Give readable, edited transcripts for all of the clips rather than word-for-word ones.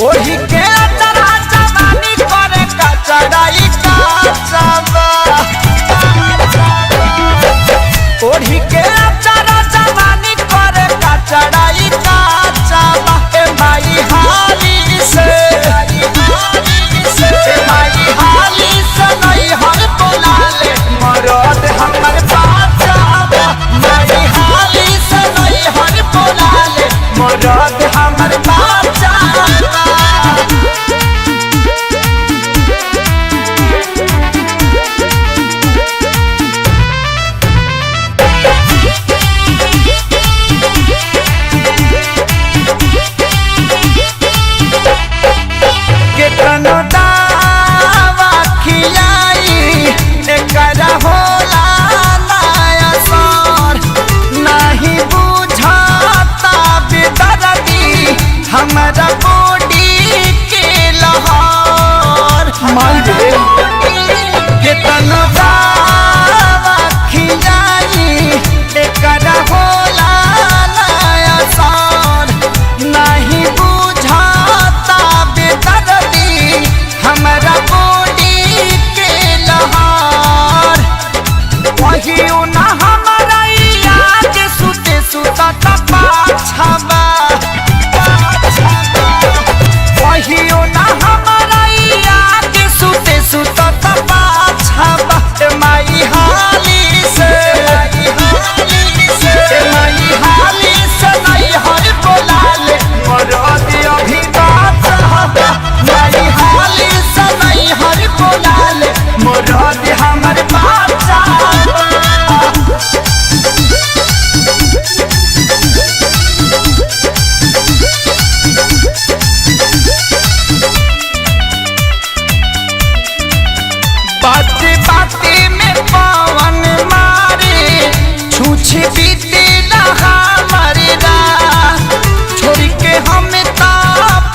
ओढ़ी के अचरा जवानी करे का चढ़ाई का चबा ओढ़ी के अचरा जवानी करे का चढ़ाई का चबा ए माई हाली से माई हाली से नहीं हर बोला ले मरद हमर बाचाबा माई हाली से नहीं हर बोला ले मरद हमर बाचाबा केतनो दावा खियाई एकरा होला नया सर नहीं बुझाता बेदर्दी हमरा बॉडी के लहर माई रे केतनो दावा खियाई एकरा होला नया सर नहीं बुझाता बेदर्दी हमरा बॉडी के लहर वहियो ना हमारा याद सुते सुता पाछबा वहियो ना हमारा याद सुते सुता पाछबा माई हाली से माई हाली से नहीं हर बोला ले मरद अभी बाचाबा माई हाली से नहीं हर बोला ले मरद हमर बाचाबा बाते बाते में पवन मारे छूछे बीते रहा मरदा छोड़ के हम ता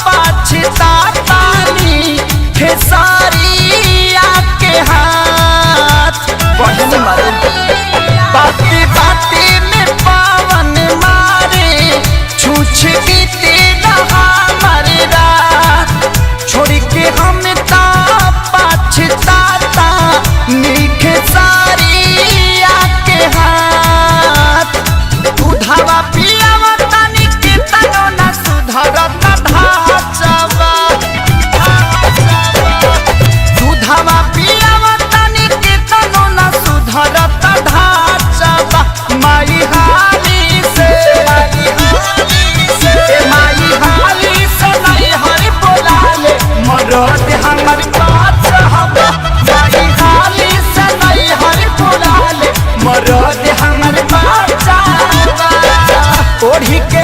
पाछता पानी खेसारी आके हाथ बहन मारे बाते बाते में पवन मारे छूछे बीते रहा मरदा छोड़ के हम ता पाछता नीखे सारी आके हाथ दूधावा पियावा तनी के तनो ना सुधरत ढाचबा दूधावा पियावा तनी के तनो ना सुधरत ढाचबा माई हाली से माई हाली से नहीं हर बोला ले मरद हमर बाचाबा माई हाली से नहीं हर बोला ले मरद हमर बाचाबा ओढ़ी के